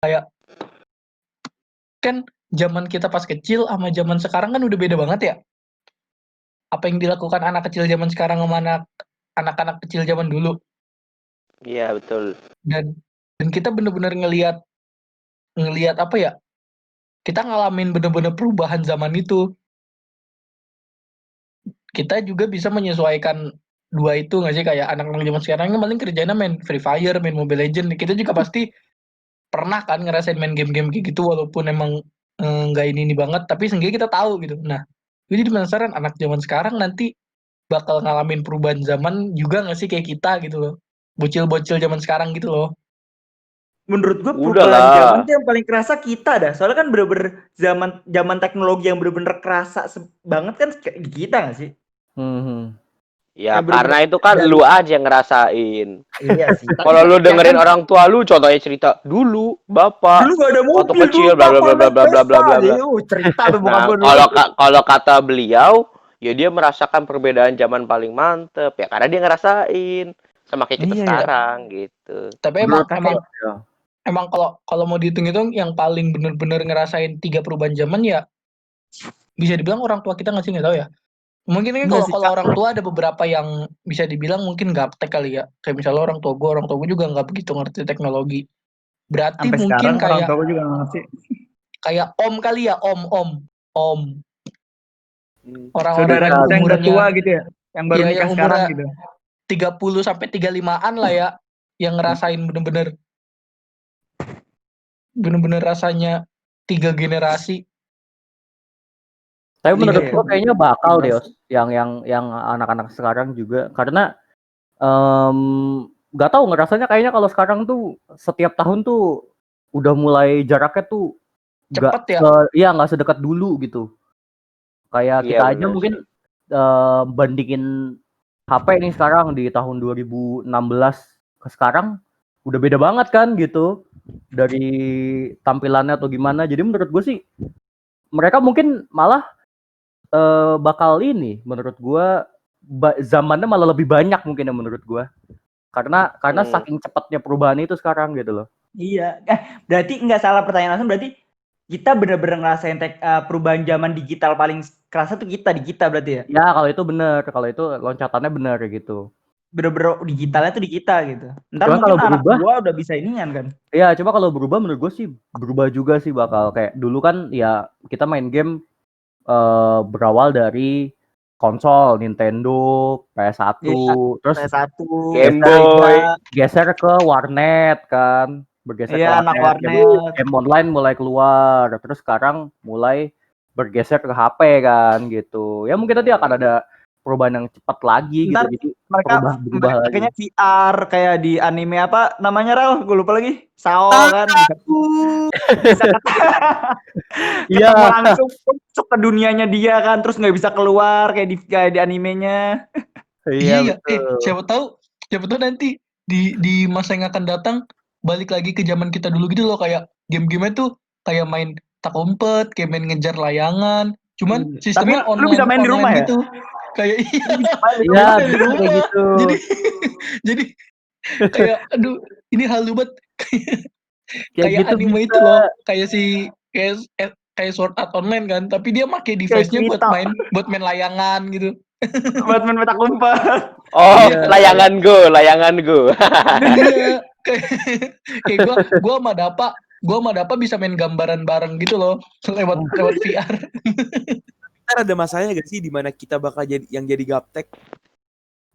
Kayak kan zaman kita pas kecil sama zaman sekarang kan udah beda banget ya. Apa yang dilakukan anak kecil zaman sekarang sama anak-anak kecil zaman dulu. Iya, betul. Dan kita bener-bener ngelihat apa ya? Kita ngalamin bener-bener perubahan zaman itu. Kita juga bisa menyesuaikan dua itu nggak sih, kayak anak-anak zaman sekarang kan paling kerjanya main Free Fire, main Mobile Legends. Kita juga pasti pernah kan ngerasain main game-game kayak gitu walaupun emang nggak ini banget, tapi seenggaknya kita tahu gitu. Nah, jadi penasaran anak zaman sekarang nanti bakal ngalamin perubahan zaman juga nggak sih kayak kita gitu loh, bocil-bocil zaman sekarang gitu loh. Menurut gue Udah perubahan lah. zaman tuh yang paling kerasa kita dah. Soalnya kan bener-bener zaman teknologi yang bener-bener kerasa banget kan di kita gak sih? Ya Kayak karena bener-bener itu kan dari- lu aja yang ngerasain. Iya sih. Tapi Kalau lu dengerin kan orang tua lu, contohnya cerita dulu bapak dulu gak ada waktu mobil kecil dulu, bla bla papa bla bla naik bla bla bla Vespa. bla bla. Cerita tuh bokap Nah, gue dulu. kalau kata beliau, ya dia merasakan perbedaan zaman paling mantep ya karena dia ngerasain sama kayak kita Iya, sekarang gitu. Tapi emang kalau mau dihitung-hitung yang paling bener-bener ngerasain 3 perubahan zaman ya bisa dibilang orang tua kita nggak sih, nggak tahu ya. Mungkin kan Enggak sih, kalau orang tua ada beberapa yang bisa dibilang mungkin gaptek kali ya. Kayak misalnya orang tua gue juga nggak begitu ngerti teknologi. Berarti sampai mungkin sekarang orang tua gue juga gak ngerti. kayak om kali ya, om. Orang-orang Saudara yang kita yang udah tua umurannya gitu ya, yang baru ya nikah yang sekarang umurnya gitu. 30 sampai 35-an lah ya, yang ngerasain bener-bener rasanya 3 generasi. Tapi menurut Iya, gua kayaknya bakal deh, jelas. yang anak-anak sekarang juga karena nggak tahu ngerasanya kayaknya kalau sekarang tuh setiap tahun tuh udah mulai jaraknya tuh Cepet ya. nggak sedekat dulu gitu. Kayak Iya, kita aja bener mungkin bandingin HP nih sekarang di tahun 2016 ke sekarang udah beda banget kan gitu dari tampilannya atau gimana. Jadi menurut gue sih mereka mungkin malah bakal ini menurut gue zamannya malah lebih banyak mungkin ya menurut gue karena saking cepatnya perubahan itu sekarang gitu loh. Iya, berarti nggak salah pertanyaan langsung, berarti kita bener-bener ngerasain perubahan zaman digital paling kerasa tuh kita berarti ya? Ya kalau itu bener, kalau itu loncatannya bener gitu. Bener-bener digitalnya tuh di kita gitu. Ntar Cuma mungkin kalau anak berubah, gua udah bisa inian kan. ya cuma kalau berubah menurut gue sih berubah juga sih bakal kayak dulu kan ya kita main game berawal dari konsol Nintendo, PS1, Iya, terus PS1, Game Boy. geser ke warnet kan, bergeser ke iya, anak warnet, warnet. game online mulai keluar, terus sekarang mulai bergeser ke HP kan gitu. Ya mungkin nanti akan ada perubahan yang cepat lagi gitu, Ntar jadi mereka berubah lagi. pakainya VR kayak di anime apa namanya Rel? Gue lupa lagi. Sao kan bisa Iya. ketemu langsung masuk ke dunianya dia kan, terus nggak bisa keluar kayak di animenya. Iya. Siapa tahu nanti di masa yang akan datang balik lagi ke zaman kita dulu gitu loh, kayak game-gamenya tuh kayak main tak umpet, kayak main ngejar layangan, cuman sistemnya Tapi lu bisa main di rumah ya? gitu. Kayak Iya, main di bisa rumah. kayak gitu. Jadi kayak aduh, ini halu banget. Kayak gitu anime bisa. itu loh, kayak Sword Art Online kan, tapi dia pakai device-nya buat main layangan gitu. Buat main petak umpet. Oh, Iya. layangan go. Iya, kayak gua sama Dapa bisa main gambaran bareng gitu loh lewat VR. Ntar ada masanya gak sih di mana kita bakal jadi gaptek?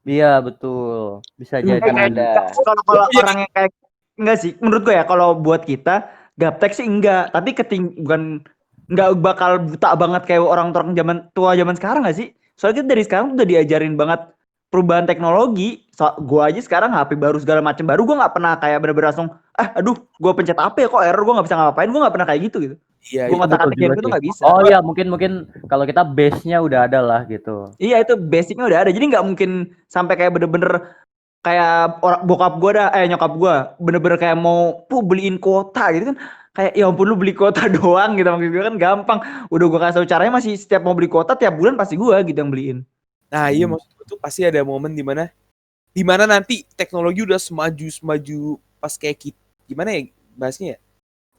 Iya betul, bisa jadi. Ada. Kalau orang yang kayak enggak sih, menurut gue ya kalau buat kita gaptek sih enggak, tapi bukan enggak bakal buta banget kayak orang-orang zaman tua zaman sekarang enggak sih? Soalnya kita dari sekarang tuh udah diajarin banget perubahan teknologi. Gue aja sekarang HP baru segala macam baru, gue nggak pernah kayak bener-bener langsung aduh gue pencet HP kok error, gue nggak bisa ngapain, gue nggak pernah kayak gitu. Iya, Gue ngotak-atik game itu nggak bisa. Oh iya, mungkin kalau kita base-nya udah ada lah gitu. Iya, itu basicnya udah ada, jadi nggak mungkin sampai kayak bener-bener kayak bokap gue nyokap gue bener-bener kayak mau beliin kuota gitu kan, kayak ya ampun lu beli kuota doang gitu, maksud gue kan gampang, udah gue kasih tau caranya masih setiap mau beli kuota tiap bulan pasti gue gitu yang beliin. Nah iya maksud gue tuh pasti ada momen dimana nanti teknologi udah semaju pas kayak kita, gimana ya bahasnya ya,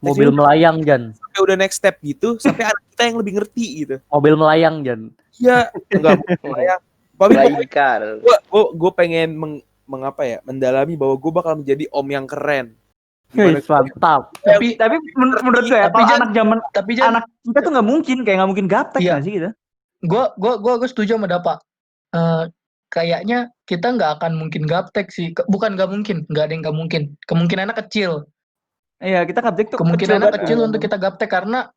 Mobil melayang Jan. Sampai udah next step gitu, sampai anak kita yang lebih ngerti gitu. Mobil melayang Jan. Iya, enggak ya. Flying car. Gue pengen mengapa ya, mendalami bahwa gue bakal menjadi om yang keren. Gimana? Wih, mantap. Tapi menurut gue ya, Tapi kalau Jan- anak zaman Tapi Jan, anak kita tuh nggak mungkin gaptek Iya. nggak sih gitu. gue setuju sama Dapa. Kayaknya kita nggak akan mungkin gaptek sih. Bukan nggak mungkin, nggak ada yang nggak mungkin. Kemungkinannya kecil. Iya, kita gaptek tuh Kemungkinannya banget. kecil untuk kita gaptek karena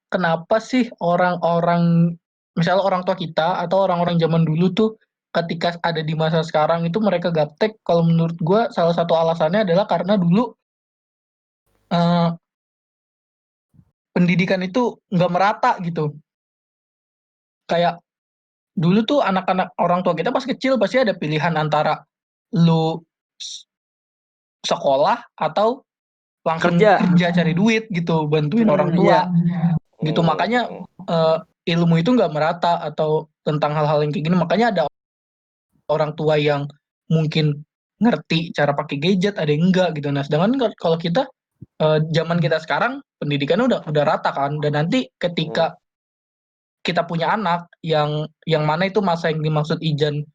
kenapa sih orang-orang, misalnya orang tua kita atau orang-orang zaman dulu tuh ketika ada di masa sekarang itu mereka gaptek. Kalau menurut gue salah satu alasannya adalah karena dulu pendidikan itu nggak merata gitu. Kayak dulu tuh anak-anak orang tua kita pas kecil pasti ada pilihan antara lu sekolah atau langsung kerja cari duit gitu, bantuin orang tua gitu. Makanya ilmu itu nggak merata atau tentang hal-hal yang kayak gini. Makanya ada orang tua yang mungkin ngerti cara pakai gadget, ada yang enggak gitu. Nah, sedangkan kalau kita zaman kita sekarang pendidikannya udah rata kan, dan nanti ketika kita punya anak yang mana itu masa yang dimaksud Ijan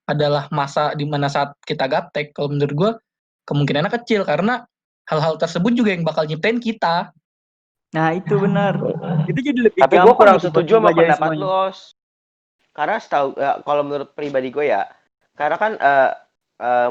adalah masa di mana saat kita gaptek, kalau menurut gue kemungkinannya kecil karena hal-hal tersebut juga yang bakal nyiptain kita. Nah, itu benar. Itu jadi lebih Tapi gue gampang kurang gitu buat setuju sama mempelajari pendapat semuanya. lu, Os. Karena kalau menurut pribadi gue ya, karena kan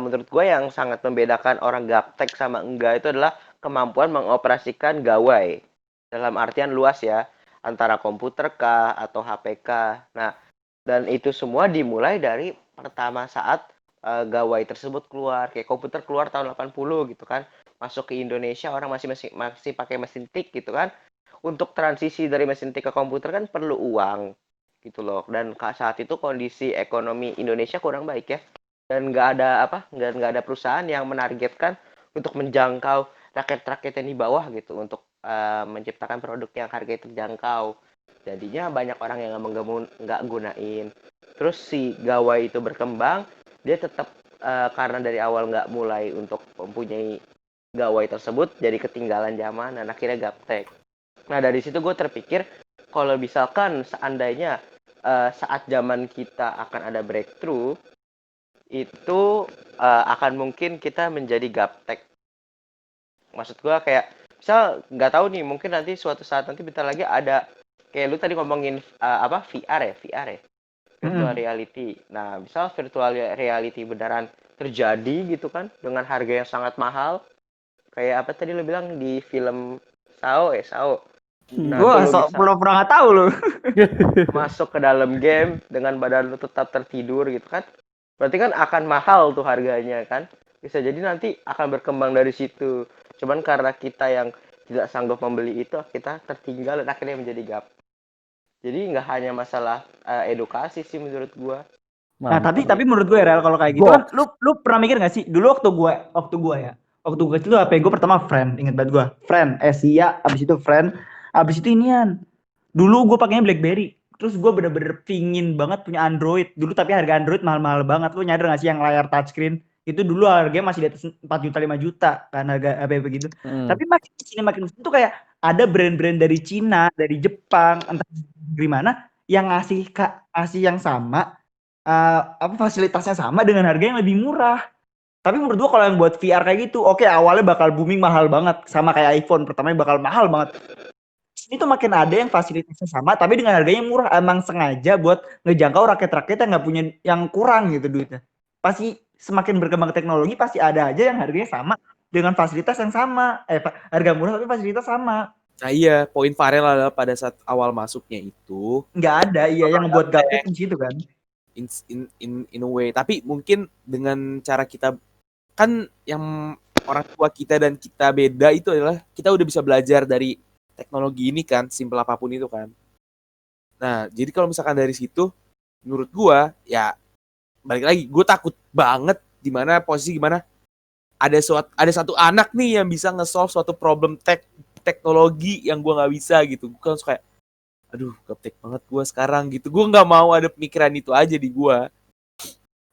menurut gue yang sangat membedakan orang gaptek sama enggak itu adalah kemampuan mengoperasikan gawai. Dalam artian luas ya, antara komputer kah atau HP kah. Nah, dan itu semua dimulai dari pertama saat gawai tersebut keluar. Kayak komputer keluar tahun 80 gitu kan. Masuk ke Indonesia orang masih pakai mesin tik gitu kan. Untuk transisi dari mesin tik ke komputer kan perlu uang gitu loh. Dan saat itu kondisi ekonomi Indonesia kurang baik ya. Dan nggak ada perusahaan yang menargetkan untuk menjangkau rakyat-rakyat yang di bawah gitu untuk menciptakan produk yang harganya terjangkau. Jadinya banyak orang yang nggak gunain. Terus si gawai itu berkembang, dia tetap karena dari awal nggak mulai untuk mempunyai gawai tersebut, jadi ketinggalan zaman dan akhirnya gaptek. Nah dari situ gue terpikir kalau misalkan seandainya saat zaman kita akan ada breakthrough, itu akan mungkin kita menjadi gaptek. Maksud gue kayak misal nggak tahu nih, mungkin nanti suatu saat nanti bentar lagi ada kayak lu tadi ngomongin VR ya virtual reality. Nah misal virtual reality beneran terjadi gitu kan dengan harga yang sangat mahal, kayak apa tadi lu bilang di film Sao. Nah, Gua lu bisa pura-pura nggak tahu loh. masuk ke dalam game dengan badan lu tetap tertidur gitu kan. Berarti kan akan mahal tuh harganya kan. Bisa jadi nanti akan berkembang dari situ. Cuman karena kita yang tidak sanggup membeli itu, kita tertinggal dan akhirnya menjadi gap. Jadi nggak hanya masalah edukasi sih menurut gua. Nah, tapi menurut gue Rel, kalau kayak gitu kan, lu pernah mikir nggak sih dulu waktu gue itu HP gue pertama Friend, inget banget gue Friend, Asia, abis itu Friend, abis itu inian. Dulu gue pakainya BlackBerry, terus gue bener-bener pingin banget punya Android dulu, tapi harga Android mahal-mahal banget. Lu nyadar nggak sih yang layar touchscreen itu dulu harganya masih di atas 4 juta 5 juta kan harga HP begitu. Tapi makin kesini tuh kayak ada brand-brand dari Cina, dari Jepang, entah dari mana yang ngasih yang sama, fasilitasnya sama dengan harga yang lebih murah. Tapi menurut gua kalau yang buat VR kayak gitu, oke, awalnya bakal booming mahal banget, sama kayak iPhone, pertamanya bakal mahal banget. Ini tuh makin ada yang fasilitasnya sama tapi dengan harganya murah, emang sengaja buat ngejangkau rakyat-rakyat yang nggak punya, yang kurang gitu duitnya. Pasti semakin berkembang teknologi pasti ada aja yang harganya sama dengan fasilitas yang sama, harga murah tapi fasilitas sama. Nah iya, poin Farel adalah pada saat awal masuknya itu Nggak ada, yang buat gaptek di situ kan. in a way. Tapi mungkin dengan cara kita, kan yang orang tua kita dan kita beda itu adalah kita udah bisa belajar dari teknologi ini kan, simpel apapun itu kan. Nah, jadi kalau misalkan dari situ, menurut gua ya balik lagi, gue takut banget gimana ada satu anak nih yang bisa nge-solve suatu problem teknologi yang gue nggak bisa gitu. Gue kan kayak, aduh gaptek banget gue sekarang gitu. Gue nggak mau ada pemikiran itu aja di gue,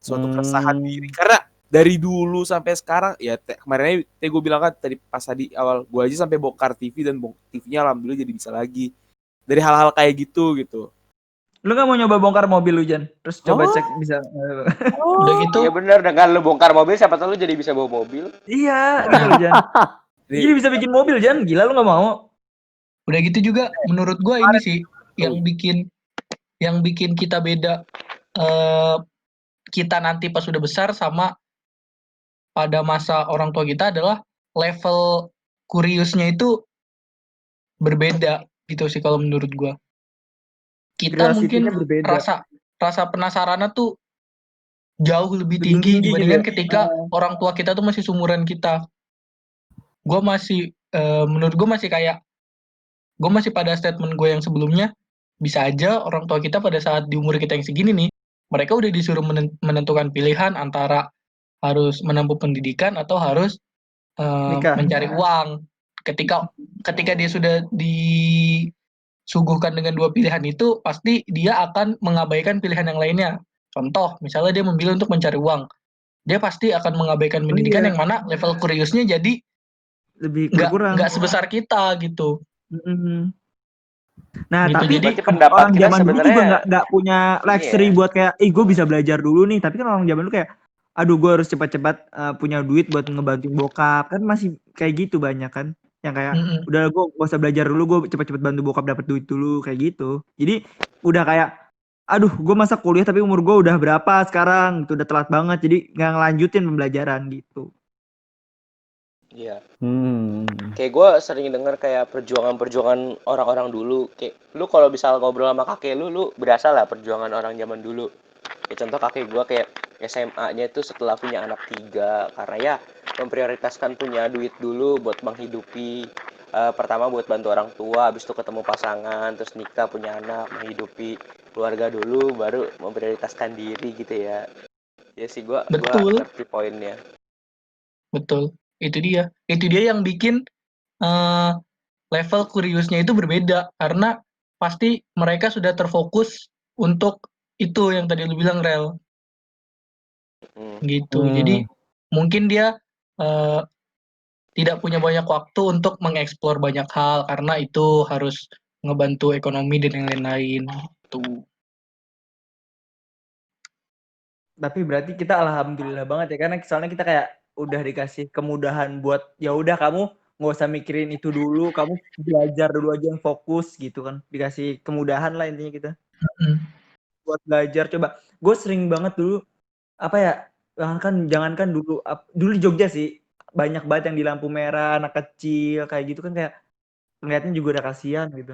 suatu keresahan diri. Karena dari dulu sampai sekarang ya kemarin gue bilang kan tadi pas tadi awal gue aja sampai bongkar TV dan TV-nya alhamdulillah jadi bisa lagi dari hal-hal kayak gitu. Lu nggak mau nyoba bongkar mobil lu, Jan? Terus coba Oh. cek bisa. Udah gitu, Iya bener, dengan lu bongkar mobil siapa tahu lu jadi bisa bawa mobil. Iya, gitu loh, Jan. Jadi bisa bikin mobil, Jan. Gila lu nggak mau? udah gitu juga menurut gua ini sih yang bikin kita beda kita nanti pas sudah besar sama pada masa orang tua kita adalah level kuriusnya itu berbeda gitu sih kalau menurut gua. Kita Curiosity-nya mungkin berbeda. rasa penasarannya tuh jauh lebih Lebih tinggi tinggi gitu dibandingkan ya? ketika orang tua kita tuh masih seumuran kita. Gua masih menurut gua masih kayak gue masih pada statement gue yang sebelumnya, bisa aja orang tua kita pada saat di umur kita yang segini nih, mereka udah disuruh menentukan pilihan antara harus menempuh pendidikan atau harus Nikah. mencari uang. Ketika dia sudah disuguhkan dengan dua pilihan itu, pasti dia akan mengabaikan pilihan yang lainnya. Contoh, misalnya dia memilih untuk mencari uang, dia pasti akan mengabaikan pendidikan iya. yang mana level kuriusnya jadi Lebih berkurang. nggak sebesar kita gitu. Mm-mm. Nah, Gitu, tapi jadi Berarti pendapat orang kita zaman dulu juga sebenarnya nggak punya luxury ya. buat kayak, gue bisa belajar dulu nih. Tapi kan orang zaman dulu kayak, aduh gue harus cepat-cepat punya duit buat ngebantu bokap. Kan masih kayak gitu banyak kan. Yang kayak, udah gue gak usah belajar dulu, gue cepat-cepat bantu bokap dapat duit dulu kayak gitu. Jadi udah kayak, aduh gue masa kuliah tapi umur gue udah berapa sekarang, itu udah telat banget. Jadi nggak ngelanjutin pembelajaran gitu. Iya. Hmm. Kayak gue sering denger kayak perjuangan-perjuangan orang-orang dulu. Kayak lu kalau misal ngobrol sama kakek lu berasa lah perjuangan orang zaman dulu. Kayak contoh kakek gue kayak SMA-nya itu setelah punya anak 3 karena ya memprioritaskan punya duit dulu buat menghidupi pertama buat bantu orang tua, habis itu ketemu pasangan, terus nikah, punya anak, menghidupi keluarga dulu, baru memprioritaskan diri gitu ya. Ya sih gua Betul. ngerti poinnya. Betul, itu dia yang bikin level kuriusnya itu berbeda karena pasti mereka sudah terfokus untuk itu yang tadi lu bilang Rel, gitu. Jadi mungkin dia tidak punya banyak waktu untuk mengeksplor banyak hal karena itu harus ngebantu ekonomi dan yang lain-lain. Tuh. Tapi berarti kita alhamdulillah banget ya, karena soalnya kita kayak udah dikasih kemudahan buat ya udah kamu nggak usah mikirin itu dulu, kamu belajar dulu aja yang fokus gitu kan, dikasih kemudahan lah intinya kita buat belajar. Coba gue sering banget dulu apa ya, jangankan dulu di Jogja sih banyak banget yang di lampu merah anak kecil kayak gitu kan, kayak ngeliatnya juga udah kasihan gitu,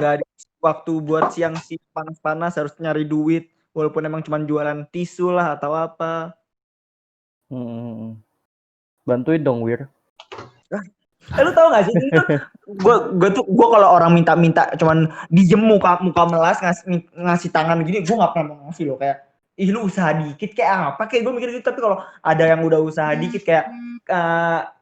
nggak ada waktu buat siang-siang panas-panas harus nyari duit walaupun emang cuma jualan tisu lah atau apa. Bantuin dong, Wir. Lu tau gak sih ini tuh gue kalau orang minta cuman diem muka melas ngasih tangan gini, gue nggak pernah mau ngasih loh, kayak ih lu usaha dikit kayak apa, kayak gue mikir gitu. Tapi kalau ada yang udah usaha dikit kayak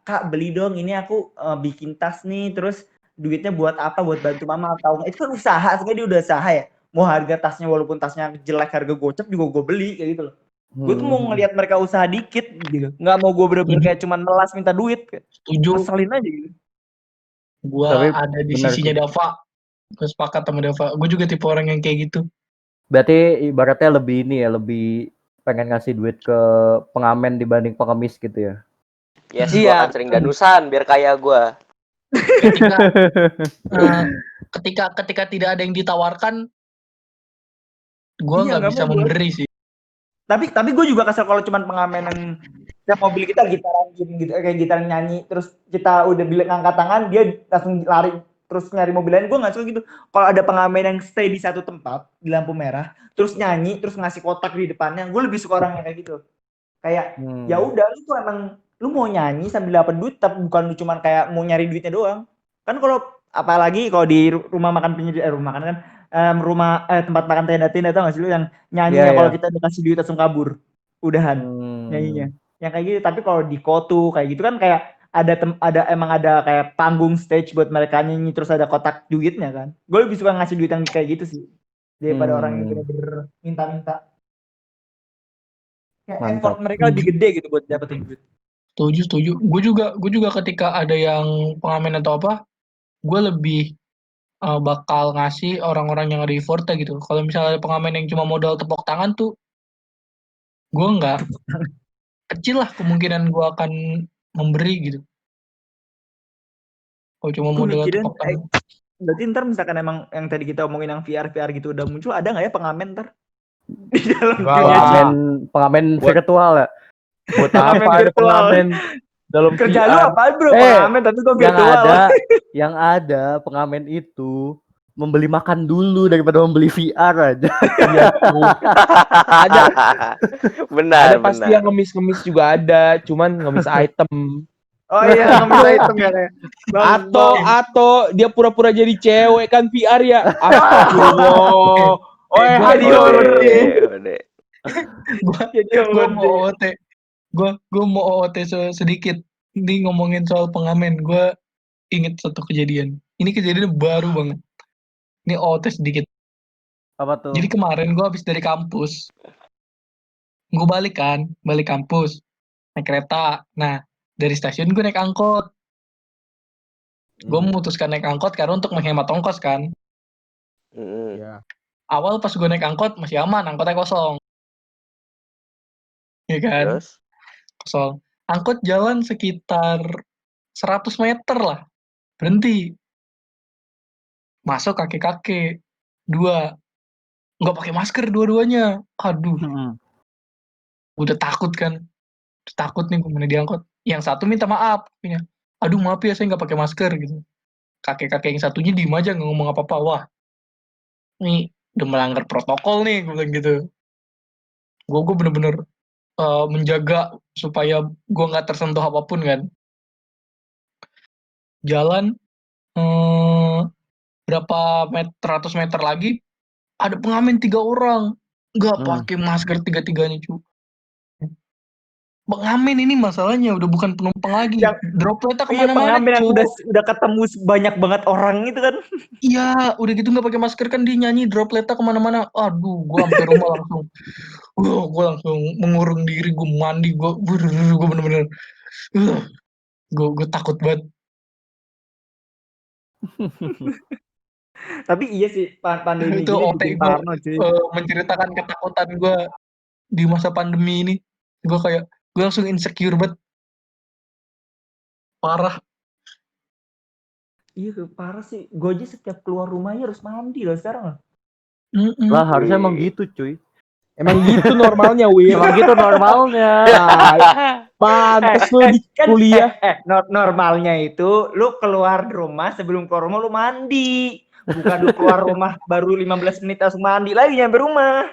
kak beli dong ini aku bikin tas nih, terus duitnya buat apa, buat bantu mama atau itu kan usaha, sebenarnya dia udah usaha ya, mau harga tasnya walaupun tasnya jelek harga gocap juga gue beli kayak gitu loh. Gue tuh mau ngelihat mereka usaha dikit gitu, nggak mau gue bener-bener kayak cuman melas minta duit. Setuju. Ngeselin aja gitu. Gua Tapi ada di bener sisinya sih. Dava. Gue sepakat sama Dava. Gue juga tipe orang yang kayak gitu. Berarti ibaratnya lebih ini ya, lebih pengen ngasih duit ke pengamen dibanding pengemis gitu ya. Yes, gue akan sering danusan biar kaya gue. Ketika tidak ada yang ditawarkan, gue Iya, nggak bisa memberi sih. Tapi gue juga kesel kalau cuman pengamenan setiap mobil kita gitaran gitu, kayak gitaran nyanyi, terus kita udah bilang ngangkat tangan dia langsung lari terus nyari mobil lain. Gue nggak suka gitu. Kalau ada pengamen yang stay di satu tempat di lampu merah terus nyanyi terus ngasih kotak di depannya, gue lebih suka orang yang kayak gitu. Kayak ya udah lu tuh emang lu mau nyanyi sambil dapat duit, tapi bukan lu cuman kayak mau nyari duitnya doang. Kan kalau apalagi kalau di rumah makan rumah makan kan rumah tempat makan tenda-tenda, tau gak sih lu yang nyanyinya kalau kita dikasih duit langsung kabur udahan nyanyinya yang kayak gitu. Tapi kalau di Kotu kayak gitu kan kayak emang ada kayak panggung stage buat mereka nyanyi terus ada kotak duitnya kan. Gue lebih suka ngasih duit yang kayak gitu sih daripada orang yang bener-bener minta-minta. Kayak Mantap. effort mereka lebih gede gitu buat dapetin duit. Setuju. Gue juga ketika ada yang pengamen atau apa, gue lebih bakal ngasih orang-orang yang reward gitu. Kalau misalnya ada pengamen yang cuma modal tepuk tangan tuh, gue nggak kecil lah kemungkinan gue akan memberi gitu. Kalau cuma Gue modal mikirin, tepuk tangan. berarti ntar misalkan emang yang tadi kita omongin yang VR gitu udah muncul, ada nggak ya pengamen ntar? Di dalam Enggak dunia lah. Pengamen Buat- virtual ya. Buat Pengamen apa ada virtual. pengamen dalam Kerja lu VR? apaan bro? Eh, Pengamen tapi gue Yang virtual. yang ada pengamen itu membeli makan dulu daripada membeli VR aja. Iya, tuh. Ada Benar, ada pasti benar. yang ngemis-ngemis juga ada, cuman ngemis item. Oh iya, ngemis item ya kayak. Atau dia pura-pura jadi cewek kan VR ya. Astagfirullah. Oh, Jadi halo. horor. Udah. Jadi Gue horor mau deh. OOT. Gue mau OOT sedikit. Ini ngomongin soal pengamen. Gue inget satu kejadian. Ini kejadian baru banget. Ini OOT sedikit. Apa tuh? Jadi kemarin gue habis dari kampus. Gue balik kampus. Naik kereta. Nah, dari stasiun gue naik angkot. Gue memutuskan naik angkot karena untuk menghemat ongkos kan. Mm-mm. Ya. Awal pas gue naik angkot masih aman, angkotnya kosong. Iya kan? Terus? Kosong. Angkot jalan sekitar 100 meter lah. Berhenti. Masuk kakek-kakek. 2. Nggak pakai masker dua-duanya. Aduh, udah takut kan. Takut nih gue di angkot. Yang satu minta maaf. Aduh maaf ya saya nggak pakai masker gitu. Kakek-kakek yang satunya diem aja nggak ngomong apa-apa. Wah, ini udah melanggar protokol nih, gue bilang gitu. Gue bener-bener menjaga supaya gue nggak tersentuh apapun kan. Jalan berapa meter, 100 meter lagi ada pengamen 3 orang nggak pakai masker tiga-tiganya cu. Pengamen ini masalahnya udah bukan penumpang lagi. Yang- Dropletnya Iya kemana-mana pengamen yang cu. udah ketemu banyak banget orang itu kan. Iya, udah gitu nggak pakai masker kan dia nyanyi dropletnya kemana-mana. Aduh, gue sampai rumah langsung. Gue langsung mengurung diri, gue mandi, gue bener-bener. Gue takut banget. Tapi iya sih pandemi Itu gini OT bikin gue parno cuy. menceritakan ketakutan gue di masa pandemi ini. Gue langsung insecure banget. Parah. Iya parah sih. Gue aja setiap keluar rumahnya harus mandi loh sekarang. Mm-mm. Lah harusnya emang gitu cuy. Emang gitu normalnya, Wil. Emang gitu normalnya. Pantes lu di Kan, kuliah. normalnya itu lu keluar rumah sebelum keluar rumah lu mandi. Bukan lu keluar rumah baru 15 menit langsung mandi lagi nyampe rumah.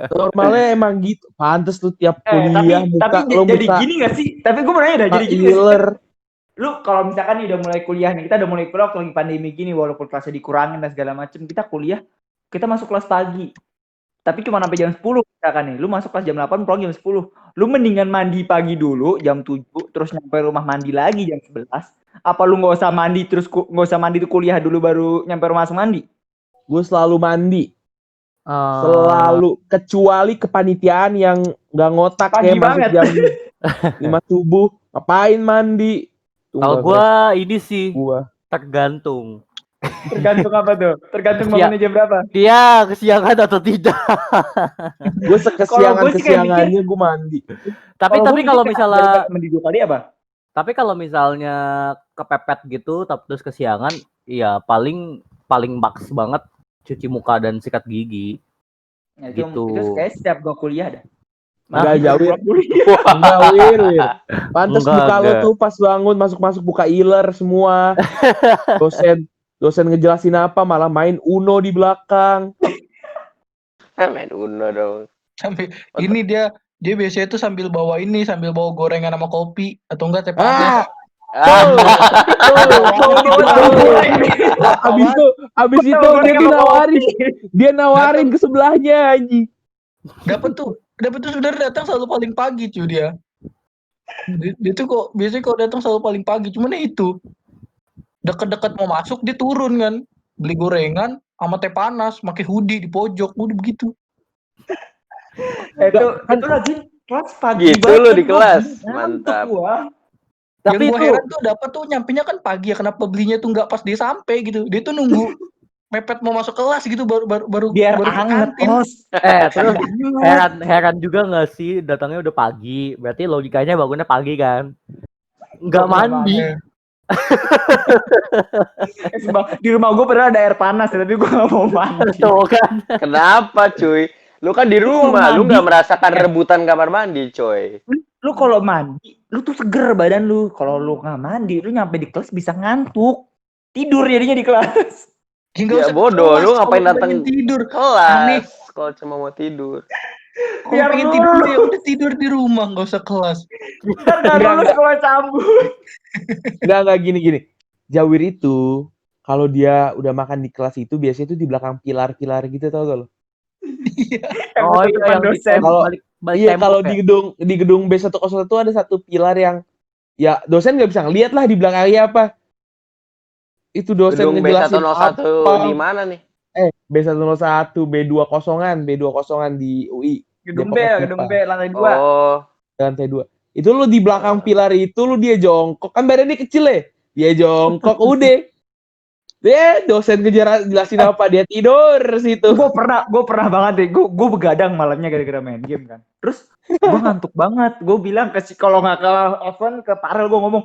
Normalnya emang gitu. Pantes lu tiap Tapi kuliah lu jadi buka gini gak sih? Tapi gue mau nanya dah, jadi gini gak sih? healer. Lu kalau misalkan nih udah mulai kuliah nih, kita udah mulai kuliah waktu lagi pandemi gini, walaupun kelasnya dikurangin dan segala macem, kita kuliah, kita masuk kelas pagi. Tapi cuma sampai jam 10 misalkan nih, lu masuk kelas jam 8, pulang jam 10. Lu mendingan mandi pagi dulu jam 7, terus nyampe rumah mandi lagi jam 11. Apa lu nggak usah mandi terus nggak usah mandi tuh kuliah dulu baru nyampe rumah langsung mandi? Gue selalu mandi. Selalu. Kecuali kepanitiaan yang gak ngotak Pagi kayak masuk banget. jam 5 subuh. Ngapain mandi? Kalau gua ini sih Gua. tergantung. Tergantung apa tuh? Tergantung Iya. bangunnya jam berapa? Dia kesiangan atau tidak. Gue Kalau gua sih kayak kesiangannya gue mandi. Tapi gua kalau mikir misalnya mandi 2 kali apa? Tapi kalau misalnya kepepet gitu, terus kesiangan, ya paling maks banget cuci muka dan sikat gigi. Nah, Gitu. itu kayak setiap gua kuliah dah. Enggak jauh. Kuliah. Enggak, Wil. Pantes Enggak, muka lo enggak. tuh pas bangun masuk-masuk buka healer semua. Dosen ngejelasin apa malah main Uno di belakang. Main Uno dong. Sampai ini dia biasanya tuh sambil bawa gorengan sama kopi atau enggak teh panas. Abis itu dia nawarin ke sebelahnya anjing. Dapat tuh saudara datang selalu paling pagi cuy dia. Dia tuh kok biasanya kalau datang selalu paling pagi, cuman ya itu deket-deket mau masuk dia turun kan, beli gorengan sama teh panas, pakai hoodie di pojok, udah begitu. Itu lagi Kelas pagi Gitu banget lu kan di gua kelas. ngantuk Mantap. gua. Tapi yang gue itu heran tuh dapat tuh nyampenya kan pagi ya, kenapa belinya tuh nggak pas dia sampai gitu, dia tuh nunggu mepet mau masuk kelas gitu baru Biar baru ke anget, kantin. Os. terus Anget. heran juga nggak sih datangnya udah pagi, berarti logikanya bangunnya pagi kan, nggak Nggak mandi. Eh, Sumpah, di rumah gue pernah ada air panas ya, tapi gue gak mau mandi. Tuh kan. Kenapa cuy? Lu kan di Lu kalau rumah, lu mandi, nggak merasakan rebutan kamar mandi, coy. lu kalau mandi, lu tuh seger badan lu. Kalau lu nggak mandi, lu nyampe di kelas bisa ngantuk. Tidur jadinya di kelas. ya nggak Ya usah ke bodoh, kelas lu kalau ngapain pengen datang tidur. Aneh, kelas kalau cuma mau tidur? kalau Biar pengen tidur lulus. ya udah tidur di rumah, nggak usah kelas. Ntar nggak lulus Enggak. kalau cabut. Enggak gini. Jawir itu kalau dia udah makan di kelas itu biasanya tuh di belakang pilar-pilar gitu, tau gak lo? Iya. Yang Oh iya, depan yang di dosen. Kalau balik iya, tembok kalau ya. di gedung B101 tuh ada satu pilar yang ya dosen nggak bisa ngeliat lah di belakangnya apa. Itu dosen Gedung ngejelasin B101 di apa. mana nih? B101, B2 kosongan di UI. Gedung Depok B, gedung B FMIPA, lantai 2. Oh, lantai 2. Itu lu di belakang pilar itu lu dia jongkok. Kan badannya kecil ya. Dia jongkok udah. Dia dosen jelasin apa dia tidur situ. Gue pernah banget deh. Gue begadang malamnya gara-gara main game kan. Terus gue ngantuk banget. Gue bilang ke kalau nggak ke Evan, ke Parel, gue ngomong,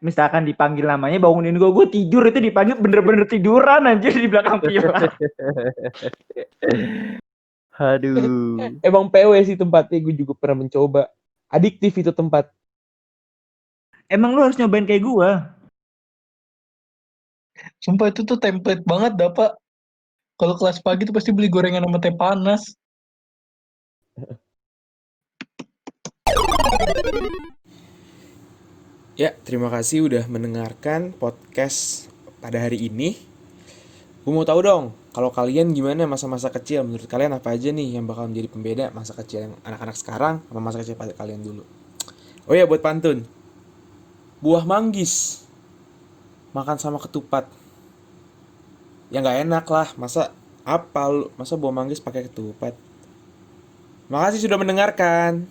misalkan dipanggil namanya bangunin gue. Gue tidur itu dipanggil bener-bener tiduran anjir di belakang pilar. Aduh. Emang PW sih tempatnya, gue juga pernah mencoba. Adiktif itu tempat. Emang lu harus nyobain kayak gue. Sumpah itu tuh template banget dapat. Kalau kelas pagi tuh pasti beli gorengan sama teh panas. Ya, terima kasih udah mendengarkan podcast pada hari ini. Gue mau tahu dong, kalau kalian gimana masa-masa kecil? Menurut kalian apa aja nih yang bakal menjadi pembeda masa kecil yang anak-anak sekarang sama masa kecil pada kalian dulu? Oh ya, buat pantun. Buah manggis makan sama ketupat. Ya nggak enak lah, masa buah manggis pakai ketupat? Makasih sudah mendengarkan.